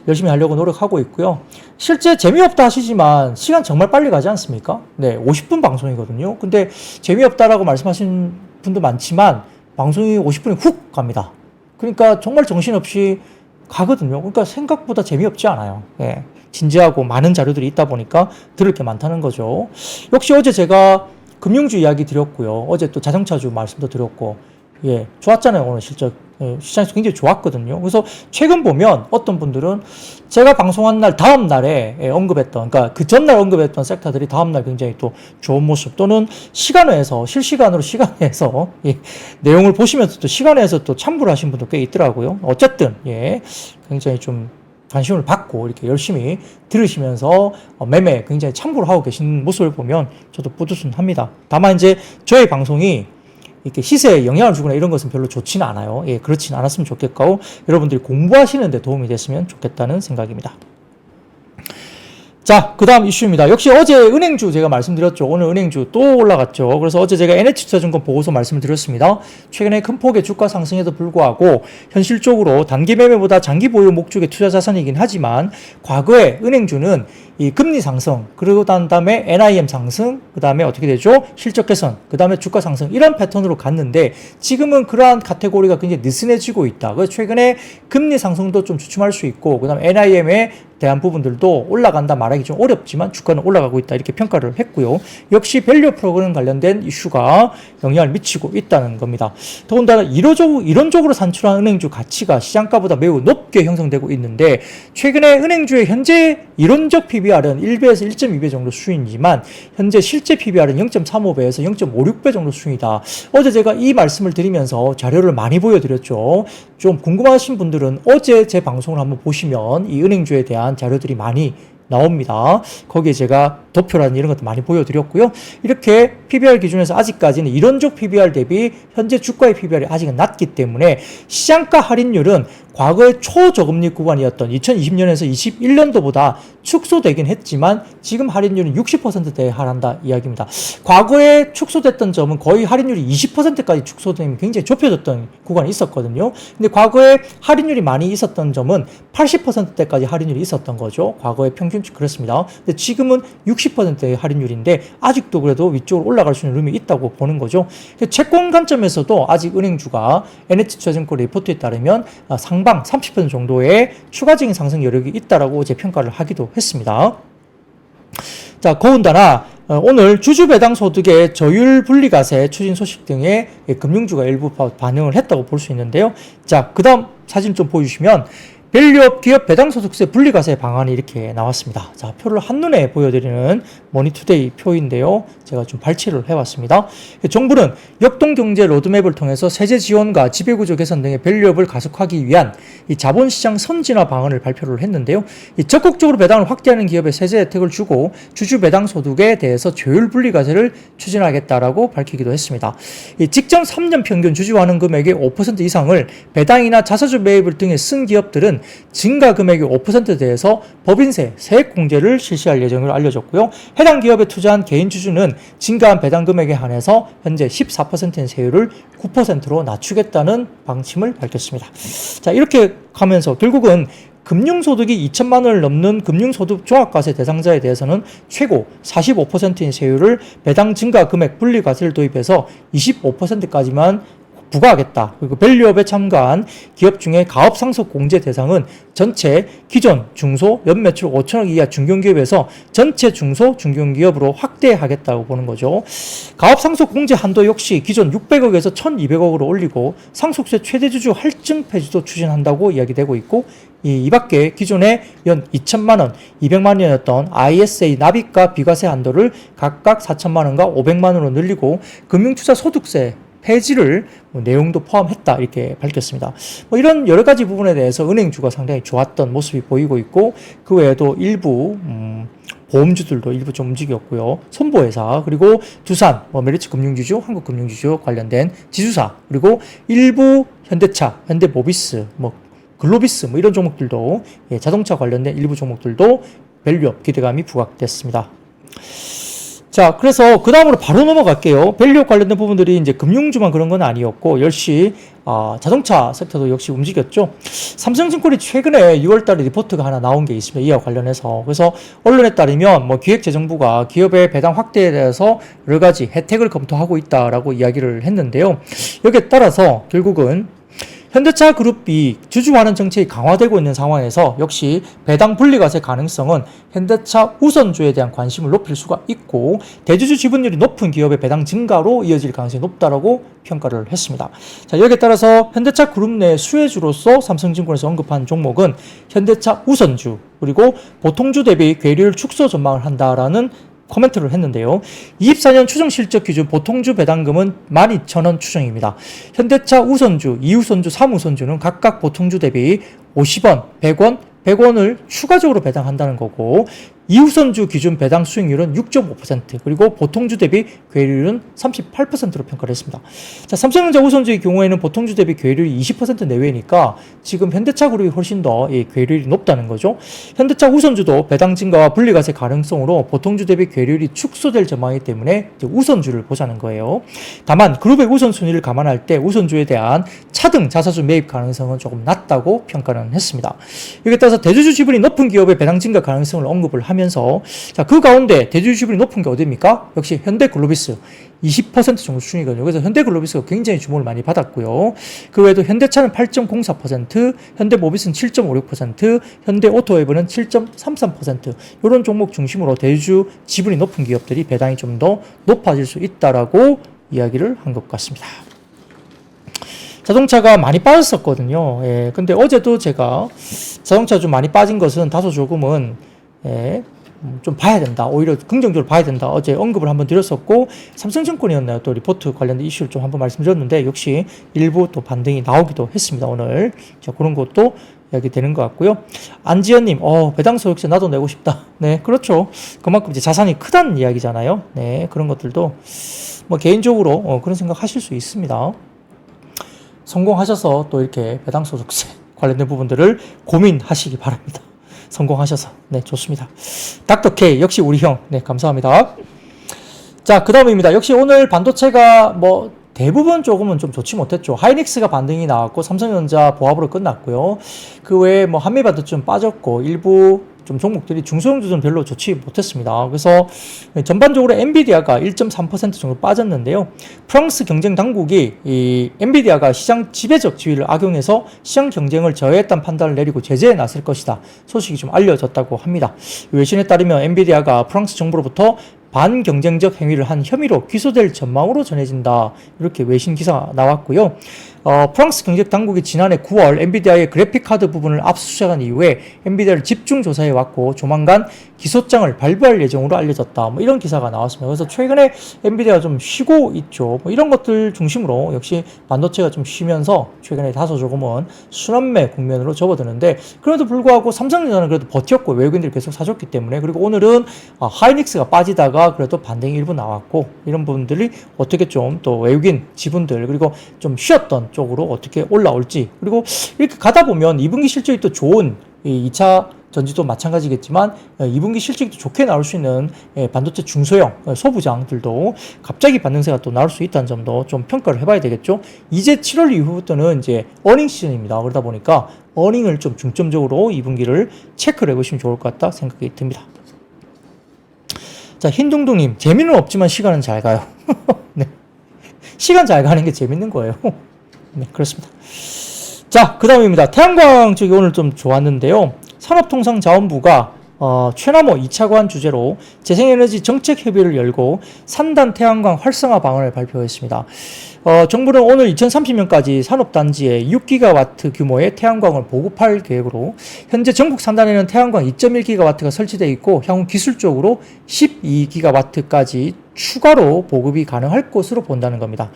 열심히 하려고 노력하고 있고요. 실제 재미없다 하시지만 시간 정말 빨리 가지 않습니까? 네, 50분 방송이거든요. 근데 재미없다라고 말씀하신 분도 많지만 방송이 50분이 훅 갑니다. 그러니까 정말 정신없이 가거든요. 그러니까 생각보다 재미없지 않아요. 예. 진지하고 많은 자료들이 있다 보니까 들을 게 많다는 거죠. 역시 어제 제가 금융주 이야기 드렸고요. 어제 또 자동차주 말씀도 드렸고, 좋았잖아요. 오늘 실적 시장에서 굉장히 좋았거든요. 그래서 최근 보면 어떤 분들은 제가 방송한 날 다음 날에 언급했던, 그러니까 그 전날 언급했던 섹터들이 다음 날 굉장히 또 좋은 모습, 또는 시간외에서 실시간으로 시간외에서 내용을 보시면서 또 시간외에서 또 참고를 하신 분도 꽤 있더라고요. 어쨌든 굉장히 좀 관심을 받고 이렇게 열심히 들으시면서 매매 굉장히 참고를 하고 계신 모습을 보면 저도 뿌듯합니다. 다만 이제 저의 방송이 이렇게 시세에 영향을 주거나 이런 것은 별로 좋지는 않아요. 그렇지는 않았으면 좋겠고 여러분들이 공부하시는 데 도움이 됐으면 좋겠다는 생각입니다. 자, 그 다음 이슈입니다. 역시 어제 은행주 제가 말씀드렸죠. 오늘 은행주 또 올라갔죠. 그래서 어제 제가 NH투자증권 보고서 말씀을 드렸습니다. 최근에 큰 폭의 주가 상승에도 불구하고 현실적으로 단기 매매보다 장기 보유 목적의 투자 자산이긴 하지만 과거에 은행주는 이 금리 상승, 그리고 난 다음에 NIM 상승, 그 다음에 어떻게 되죠? 실적 개선, 그 다음에 주가 상승, 이런 패턴으로 갔는데 지금은 그러한 카테고리가 굉장히 느슨해지고 있다. 그래서 최근에 금리 상승도 좀 주춤할 수 있고, 그 다음에 NIM에 대한 부분들도 올라간다 말하기 좀 어렵지만 주가는 올라가고 있다. 이렇게 평가를 했고요. 역시 밸류 프로그램 관련된 이슈가 영향을 미치고 있다는 겁니다. 더군다나 이론적으로 산출한 은행주 가치가 시장가보다 매우 높게 형성되고 있는데 최근에 은행주의 현재 이론적 PBR은 1배에서 1.2배 정도 수준이지만 현재 실제 PBR은 0.35배에서 0.56배 정도 수준이다. 어제 제가 이 말씀을 드리면서 자료를 많이 보여드렸죠. 좀 궁금하신 분들은 어제 제 방송을 한번 보시면 이 은행주에 대한 자료들이 많이 나옵니다. 거기에 제가 도표라는 이런 것도 많이 보여드렸고요. 이렇게 PBR 기준에서 아직까지는 이론적 PBR 대비 현재 주가의 PBR이 아직은 낮기 때문에 시장가 할인율은 과거의 초저금리 구간이었던 2020년에서 21년도보다 축소되긴 했지만 지금 할인율은 60%대에 할한다 이야기입니다. 과거에 축소됐던 점은 거의 할인율이 20%까지 축소되면 굉장히 좁혀졌던 구간이 있었거든요. 근데 과거에 할인율이 많이 있었던 점은 80%대까지 할인율이 있었던 거죠. 과거의 평균치 그렇습니다. 근데 지금은 60%의 할인율인데 아직도 그래도 위쪽으로 올라갈 수 있는 룸이 있다고 보는 거죠. 채권 관점에서도 아직 은행주가 NH투자증권 리포트에 따르면 상방 30% 정도의 추가적인 상승 여력이 있다라고 제 평가를 하기도 했습니다. 자, 더군다나 오늘 주주 배당 소득의 저율 분리과세 추진 소식 등의 금융주가 일부 반영을 했다고 볼 수 있는데요. 자, 그 다음 사진 좀 보여주시면 밸류업 기업 배당소득세 분리과세 방안이 이렇게 나왔습니다. 자, 표를 한눈에 보여드리는 머니투데이 표인데요. 제가 좀 발췌를 해왔습니다. 정부는 역동경제 로드맵을 통해서 세제 지원과 지배구조 개선 등의 밸류업을 가속하기 위한 이 자본시장 선진화 방안을 발표를 했는데요. 이 적극적으로 배당을 확대하는 기업에 세제 혜택을 주고 주주 배당소득에 대해서 조율 분리과세를 추진하겠다라고 밝히기도 했습니다. 이 직전 3년 평균 주주환원 금액의 5% 이상을 배당이나 자사주 매입을 등에 쓴 기업들은 증가 금액의 5%에 대해서 법인세, 세액공제를 실시할 예정으로 알려졌고요. 해당 기업에 투자한 개인 주주는 증가한 배당 금액에 한해서 현재 14%인 세율을 9%로 낮추겠다는 방침을 밝혔습니다. 자, 이렇게 하면서 결국은 금융소득이 2천만 원을 넘는 금융소득 종합과세 대상자에 대해서는 최고 45%인 세율을 배당 증가 금액 분리과세를 도입해서 25%까지만 부과하겠다. 그리고 밸류업에 참가한 기업 중에 가업 상속 공제 대상은 전체 기존 중소 연매출 5천억 이하 중견기업에서 전체 중소 중견기업으로 확대하겠다고 보는 거죠. 가업 상속 공제 한도 역시 기존 600억에서 1,200억으로 올리고 상속세 최대주주 할증 폐지도 추진한다고 이야기되고 있고, 이 밖에 기존에 연 2천만 원, 200만 원이었던 ISA 납입과 비과세 한도를 각각 4천만 원과 500만 원으로 늘리고 금융투자 소득세 폐지를 내용도 포함했다, 이렇게 밝혔습니다. 이런 여러 가지 부분에 대해서 은행주가 상당히 좋았던 모습이 보이고 있고, 그 외에도 일부 보험주들도 일부 좀 움직였고요. 손보회사, 그리고 두산, 메리츠 금융지주, 한국금융지주 관련된 지주사, 그리고 일부 현대차, 현대모비스, 글로비스 이런 종목들도, 자동차 관련된 일부 종목들도 밸류업 기대감이 부각됐습니다. 자, 그래서 그 다음으로 바로 넘어갈게요. 밸류업 관련된 부분들이 이제 금융주만 그런 건 아니었고, 역시 자동차 섹터도 역시 움직였죠. 삼성증권이 최근에 6월달에 리포트가 하나 나온 게 있습니다. 이와 관련해서. 그래서 언론에 따르면 기획재정부가 기업의 배당 확대에 대해서 여러 가지 혜택을 검토하고 있다라고 이야기를 했는데요. 여기에 따라서 결국은 현대차 그룹이 주주환원 정책이 강화되고 있는 상황에서 역시 배당 분리과세 가능성은 현대차 우선주에 대한 관심을 높일 수가 있고, 대주주 지분율이 높은 기업의 배당 증가로 이어질 가능성이 높다라고 평가를 했습니다. 자, 여기에 따라서 현대차 그룹 내 수혜주로서 삼성증권에서 언급한 종목은 현대차 우선주, 그리고 보통주 대비 괴리율 축소 전망을 한다라는 코멘트를 했는데요. 24년 추정 실적 기준 보통주 배당금은 12,000원 추정입니다. 현대차 우선주, 2우선주, 3우선주는 각각 보통주 대비 50원, 100원, 100원을 추가적으로 배당한다는 거고, 2우선주 기준 배당 수익률은 6.5%, 그리고 보통주 대비 괴리율은 38%로 평가를 했습니다. 자, 삼성전자 우선주의 경우에는 보통주 대비 괴리율이 20% 내외니까 지금 현대차 그룹이 훨씬 더 괴리율이 높다는 거죠. 현대차 우선주도 배당 증가와 분리과세 가능성으로 보통주 대비 괴리율이 축소될 전망이기 때문에 우선주를 보자는 거예요. 다만 그룹의 우선순위를 감안할 때 우선주에 대한 차등 자사주 매입 가능성은 조금 낮다고 평가는 했습니다. 여기에 따라서 대주주 지분이 높은 기업의 배당 증가 가능성을 언급을 하면서, 자, 그 가운데 대주주 지분이 높은 게 어디입니까? 역시 현대글로비스 20% 정도 수준이거든요. 그래서 현대글로비스가 굉장히 주목을 많이 받았고요. 그 외에도 현대차는 8.04%, 현대모비스는 7.56%, 현대오토웨이브는 7.33%, 이런 종목 중심으로 대주주 지분이 높은 기업들이 배당이 좀 더 높아질 수 있다라고 이야기를 한 것 같습니다. 자동차가 많이 빠졌었거든요. 근데 어제도 제가 자동차 좀 많이 빠진 것은 다소 조금은 좀 봐야 된다, 오히려 긍정적으로 봐야 된다, 어제 언급을 한번 드렸었고, 삼성증권이었나요? 또 리포트 관련된 이슈를 좀 한번 말씀드렸는데 역시 일부 또 반등이 나오기도 했습니다, 오늘. 자, 그런 것도 이야기되는 것 같고요. 안지연님, 배당소 역시 나도 내고 싶다. 네, 그렇죠. 그만큼 이제 자산이 크다는 이야기잖아요. 네, 그런 것들도 개인적으로 그런 생각 하실 수 있습니다. 성공하셔서 또 이렇게 배당소득세 관련된 부분들을 고민하시기 바랍니다. 성공하셔서. 네, 좋습니다. 닥터 K, 역시 우리 형. 네, 감사합니다. 자, 그 다음입니다. 역시 오늘 반도체가 대부분 조금은 좀 좋지 못했죠. 하이닉스가 반등이 나왔고, 삼성전자 보합으로 끝났고요. 그 외에 한미반도 좀 빠졌고, 일부 좀 종목들이 중소형주들은 별로 좋지 못했습니다. 그래서 전반적으로 엔비디아가 1.3% 정도 빠졌는데요. 프랑스 경쟁 당국이 이 엔비디아가 시장 지배적 지위를 악용해서 시장 경쟁을 저해했다는 판단을 내리고 제재에 나설 것이다, 소식이 좀 알려졌다고 합니다. 외신에 따르면 엔비디아가 프랑스 정부로부터 반경쟁적 행위를 한 혐의로 기소될 전망으로 전해진다, 이렇게 외신 기사가 나왔고요. 프랑스 경제 당국이 지난해 9월 엔비디아의 그래픽카드 부분을 압수수색한 이후에 엔비디아를 집중 조사해 왔고, 조만간 기소장을 발부할 예정으로 알려졌다, 이런 기사가 나왔습니다. 그래서 최근에 엔비디아가 좀 쉬고 있죠. 이런 것들 중심으로 역시 반도체가 좀 쉬면서 최근에 다소 조금은 순환매 국면으로 접어드는데, 그럼에도 불구하고 삼성전자는 그래도 버텼고 외국인들이 계속 사줬기 때문에, 그리고 오늘은 하이닉스가 빠지다가 그래도 반등이 일부 나왔고, 이런 부분들이 어떻게 좀 또 외국인 지분들, 그리고 좀 쉬었던 쪽으로 어떻게 올라올지, 그리고 이렇게 가다 보면 2분기 실적이 또 좋은 2차 전지도 마찬가지겠지만 2분기 실적이 또 좋게 나올 수 있는 반도체 중소형 소부장들도 갑자기 반등세가 또 나올 수 있다는 점도 좀 평가를 해봐야 되겠죠. 이제 7월 이후부터는 이제 어닝 시즌입니다. 그러다 보니까 어닝을 좀 중점적으로 2분기를 체크를 해보시면 좋을 것 같다 생각이 듭니다. 자, 흰둥둥님, 재미는 없지만 시간은 잘 가요. 네. 시간 잘 가는 게 재밌는 거예요. 네, 그렇습니다. 자, 그 다음입니다. 태양광 쪽이 오늘 좀 좋았는데요. 산업통상자원부가 최남호 2차관 주제로 재생에너지 정책 협의를 열고 3단 태양광 활성화 방안을 발표했습니다. 정부는 오늘 2030년까지 산업단지에 6기가와트 규모의 태양광을 보급할 계획으로 현재 전국 산단에는 태양광 2.1기가와트가 설치되어 있고 향후 기술적으로 12기가와트까지 추가로 보급이 가능할 것으로 본다는 겁니다.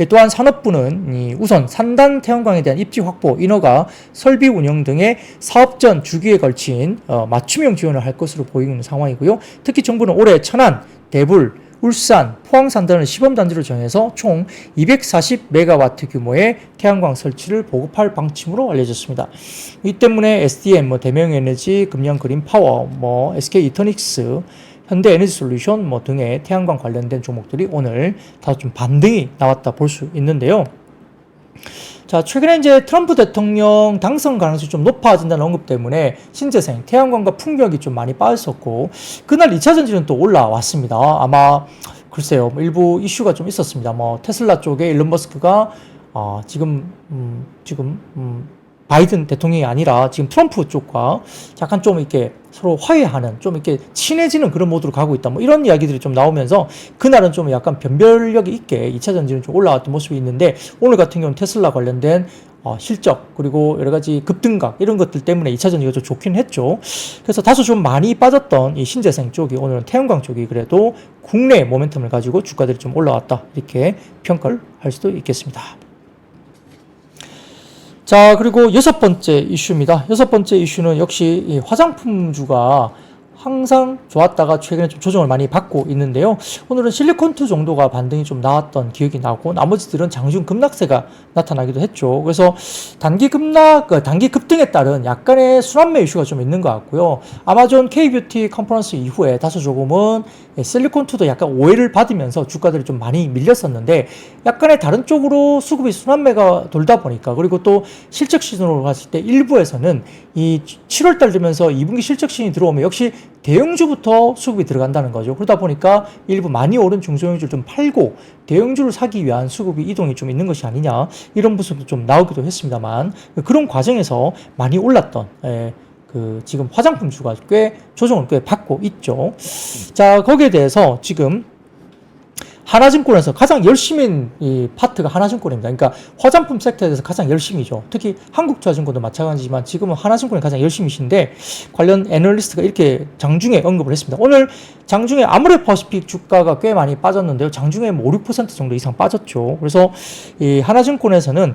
또한 산업부는 우선 산단 태양광에 대한 입지 확보, 인허가, 설비 운영 등의 사업전 주기에 걸친 맞춤형 지원을 할 것으로 보이는 상황이고요. 특히 정부는 올해 천안, 대불, 울산, 포항 산단을 시범단지로 정해서 총 240메가와트 규모의 태양광 설치를 보급할 방침으로 알려졌습니다. 이 때문에 SDM, 대명에너지, 금양 그린파워, SK 이터닉스, 현대에너지솔루션 등의 태양광 관련된 종목들이 오늘 다 좀 반등이 나왔다 볼 수 있는데요. 자, 최근에 이제 트럼프 대통령 당선 가능성이 좀 높아진다는 언급 때문에 신재생, 태양광과 풍력이 좀 많이 빠졌었고, 그날 2차 전지는 또 올라왔습니다. 아마, 글쎄요, 일부 이슈가 좀 있었습니다. 테슬라 쪽에 일론 머스크가, 지금 바이든 대통령이 아니라 지금 트럼프 쪽과 약간 좀 이렇게 서로 화해하는, 좀 이렇게 친해지는 그런 모드로 가고 있다. 이런 이야기들이 좀 나오면서 그날은 좀 약간 변별력이 있게 2차 전지는 좀 올라왔던 모습이 있는데, 오늘 같은 경우는 테슬라 관련된 실적, 그리고 여러 가지 급등각, 이런 것들 때문에 2차 전지가 좀 좋긴 했죠. 그래서 다소 좀 많이 빠졌던 이 신재생 쪽이 오늘은 태양광 쪽이 그래도 국내 모멘텀을 가지고 주가들이 좀 올라왔다. 이렇게 평가를 할 수도 있겠습니다. 자, 그리고 6번째 이슈입니다. 6번째 이슈는 역시 이 화장품주가 항상 좋았다가 최근에 좀 조정을 많이 받고 있는데요. 오늘은 실리콘2 정도가 반등이 좀 나왔던 기억이 나고, 나머지들은 장중 급락세가 나타나기도 했죠. 그래서 단기 급등에 따른 약간의 순환매 이슈가 좀 있는 것 같고요. 아마존 K뷰티 컨퍼런스 이후에 다소 조금은 실리콘2도 약간 오해를 받으면서 주가들이 좀 많이 밀렸었는데, 약간의 다른 쪽으로 수급이 순환매가 돌다 보니까, 그리고 또 실적 시즌으로 갔을 때 일부에서는 이 7월달 되면서 2분기 실적 시즌이 들어오면 역시 대형주부터 수급이 들어간다는 거죠. 그러다 보니까 일부 많이 오른 중소형주를 좀 팔고 대형주를 사기 위한 수급이 이동이 좀 있는 것이 아니냐, 이런 분석도 좀 나오기도 했습니다만, 그런 과정에서 많이 올랐던 지금 화장품주가 조정을 꽤 받고 있죠. 자, 거기에 대해서 지금 하나증권에서 가장 열심인 이 파트가 하나증권입니다. 그러니까 화장품 섹터에 대해서 가장 열심이죠. 특히 한국투자증권도 마찬가지지만 지금은 하나증권이 가장 열심이신데, 관련 애널리스트가 이렇게 장중에 언급을 했습니다. 오늘 장중에 아모레퍼시픽 주가가 꽤 많이 빠졌는데요. 장중에 5, 6% 정도 이상 빠졌죠. 그래서 이 하나증권에서는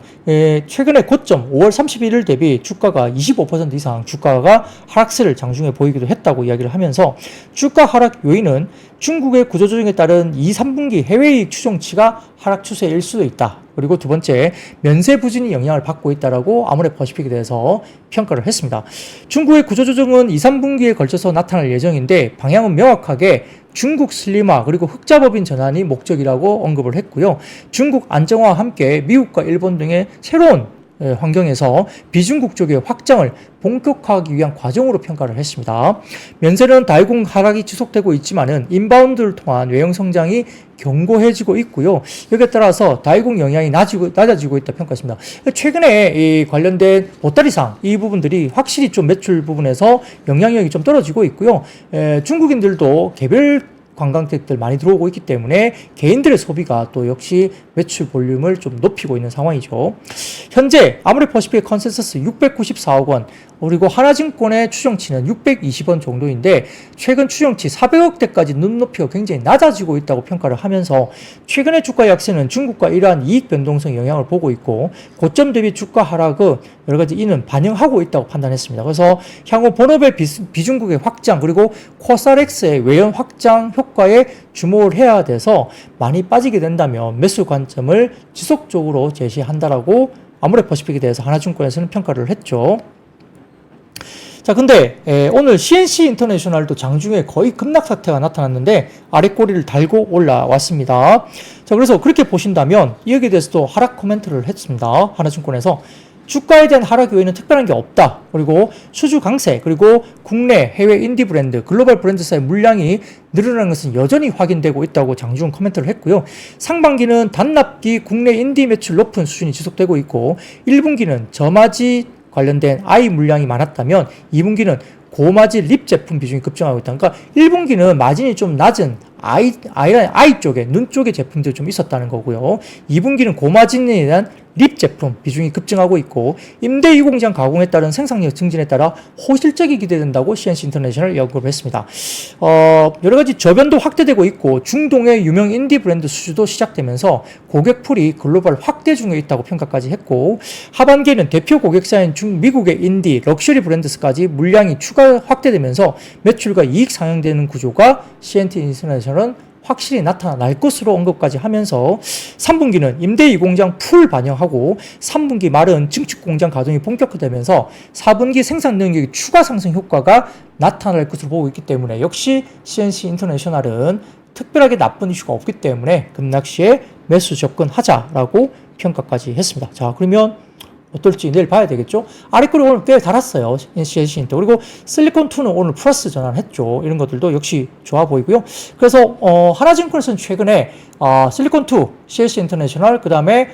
최근에 고점 5월 31일 대비 주가가 25% 이상 주가가 하락세를 장중에 보이기도 했다고 이야기를 하면서, 주가 하락 요인은 중국의 구조조정에 따른 2, 3분기 해외이익 추정치가 하락 추세일 수도 있다. 그리고 두 번째, 면세 부진이 영향을 받고 있다라고 아모레퍼시픽에 대해서 평가를 했습니다. 중국의 구조조정은 2, 3분기에 걸쳐서 나타날 예정인데, 방향은 명확하게 중국 슬림화 그리고 흑자법인 전환이 목적이라고 언급을 했고요. 중국 안정화와 함께 미국과 일본 등의 새로운 환경에서 비중국 쪽의 확장을 본격화하기 위한 과정으로 평가를 했습니다. 면세는 달공 하락이 지속되고 있지만은 인바운드를 통한 외형 성장이 견고해지고 있고요. 여기에 따라서 달공 영향이 낮아지고 있다 평가했습니다. 최근에 이 관련된 보따리상 이 부분들이 확실히 좀 매출 부분에서 영향력이 좀 떨어지고 있고요. 중국인들도 개별 관광객들 많이 들어오고 있기 때문에 개인들의 소비가 또 역시 매출 볼륨을 좀 높이고 있는 상황이죠. 현재 아모레퍼시픽 컨센서스 694억 원, 그리고 하나증권의 추정치는 620원 정도인데, 최근 추정치 400억대까지 눈높이가 굉장히 낮아지고 있다고 평가를 하면서, 최근의 주가 약세는 중국과 이러한 이익 변동성 영향을 보고 있고, 고점 대비 주가 하락은 여러 가지 이는 반영하고 있다고 판단했습니다. 그래서 향후 본업의 비중국의 확장, 그리고 코스닥의 외연 확장 효과에 주목을 해야 돼서 많이 빠지게 된다면 매수 관점을 지속적으로 제시한다라고 아모레퍼시픽에 대해서 하나증권에서는 평가를 했죠. 자, 근데 오늘 CNC 인터내셔널도 장중에 거의 급락 사태가 나타났는데 아랫꼬리를 달고 올라왔습니다. 자, 그래서 그렇게 보신다면 여기에 대해서도 하락 코멘트를 했습니다. 하나증권에서 주가에 대한 하락 외에는 특별한 게 없다. 그리고 수주 강세, 그리고 국내, 해외 인디 브랜드, 글로벌 브랜드사의 물량이 늘어나는 것은 여전히 확인되고 있다고 장중 코멘트를 했고요. 상반기는 단납기 국내 인디 매출 높은 수준이 지속되고 있고 1분기는 저마지 관련된 I 물량이 많았다면 2분기는 고마진 립 제품 비중이 급증하고 있다. 그러니까 1분기는 마진이 좀 낮은 I 쪽에, 눈 쪽의 제품들이 좀 있었다는 거고요. 2분기는 고마진에 대한 립 제품 비중이 급증하고 있고 임대 2공장 가공에 따른 생산력 증진에 따라 호실적이 기대된다고 CNC 인터내셔널 연구를 했습니다. 여러 가지 저변도 확대되고 있고 중동의 유명 인디 브랜드 수주도 시작되면서 고객풀이 글로벌 확대 중에 있다고 평가까지 했고 하반기에는 대표 고객사인 미국의 인디 럭셔리 브랜드스까지 물량이 추가 확대되면서 매출과 이익 상향되는 구조가 CNC 인터내셔널은 확실히 나타날 것으로 언급까지 하면서 3분기는 임대 2공장 풀 반영하고 3분기 말은 증축 공장 가동이 본격화되면서 4분기 생산 능력의 추가 상승 효과가 나타날 것으로 보고 있기 때문에 역시 CNC 인터내셔널은 특별하게 나쁜 이슈가 없기 때문에 급락시에 매수 접근하자라고 평가까지 했습니다. 자, 그러면 어떨지 내일 봐야 되겠죠. 아래 거를 오늘 꽤 달았어요. CNC 인터. 그리고 실리콘2는 오늘 플러스 전환했죠. 이런 것들도 역시 좋아 보이고요. 그래서 하나증권에서는 최근에 실리콘2, CNC 인터내셔널, 그 다음에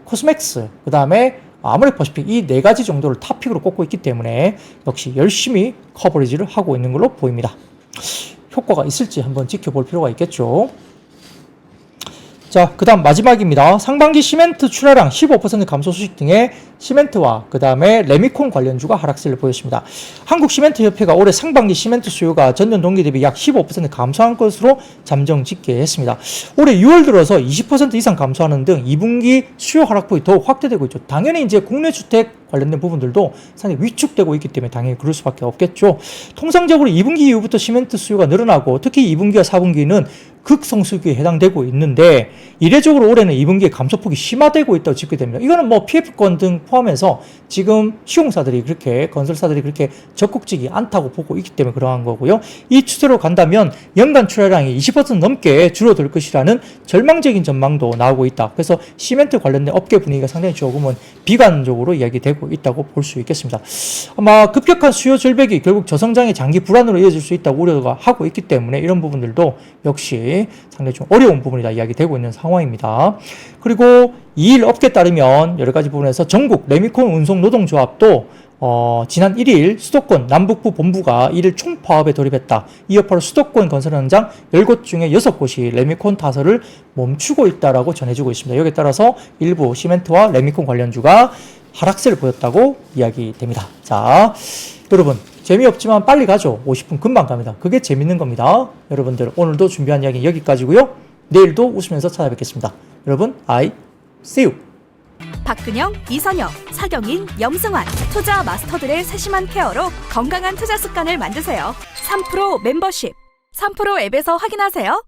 코스맥스, 그 다음에 아모레퍼시픽 이 네 가지 정도를 탑픽으로 꼽고 있기 때문에 역시 열심히 커버리지를 하고 있는 걸로 보입니다. 효과가 있을지 한번 지켜볼 필요가 있겠죠. 자, 그 다음 마지막입니다. 상반기 시멘트 출하량 15% 감소 소식 등의 시멘트와 그 다음에 레미콘 관련주가 하락세를 보였습니다. 한국시멘트협회가 올해 상반기 시멘트 수요가 전년 동기 대비 약 15% 감소한 것으로 잠정 집계했습니다. 올해 6월 들어서 20% 이상 감소하는 등 2분기 수요 하락폭이 더욱 확대되고 있죠. 당연히 이제 국내 주택 관련된 부분들도 상당히 위축되고 있기 때문에 당연히 그럴 수밖에 없겠죠. 통상적으로 2분기 이후부터 시멘트 수요가 늘어나고 특히 2분기와 4분기는 극성수기에 해당되고 있는데 이례적으로 올해는 2분기에 감소폭이 심화되고 있다고 집계됩니다. 이거는 뭐 PF권 등 포함해서 지금 시공사들이 그렇게 건설사들이 그렇게 적극적이 않다고 보고 있기 때문에 그러한 거고요. 이 추세로 간다면 연간 출하량이 20% 넘게 줄어들 것이라는 절망적인 전망도 나오고 있다. 그래서 시멘트 관련된 업계 분위기가 상당히 조금은 비관적으로 이야기되고 있다고 볼 수 있겠습니다. 아마 급격한 수요 절벽이 결국 저성장의 장기 불안으로 이어질 수 있다고 우려가 하고 있기 때문에 이런 부분들도 역시 상당히 좀 어려운 부분이다 이야기되고 있는 상황입니다. 그리고 이일 업계에 따르면 여러 가지 부분에서 전국 레미콘 운송 노동조합도 지난 1일 수도권 남북부 본부가 이를 총파업에 돌입했다. 이 여파로 수도권 건설 현장 10곳 중에 6곳이 레미콘 타설을 멈추고 있다라고 전해지고 있습니다. 여기에 따라서 일부 시멘트와 레미콘 관련주가 하락세를 보였다고 이야기됩니다. 자, 여러분 재미없지만 빨리 가죠. 50분 금방 갑니다. 그게 재밌는 겁니다. 여러분들 오늘도 준비한 이야기 여기까지고요. 내일도 웃으면서 찾아뵙겠습니다. 여러분, I see you. 박근영, 이선영, 사경인, 염승환 투자 마스터들의 세심한 케어로 건강한 투자 습관을 만드세요. 3프로 멤버십 3프로 앱에서 확인하세요.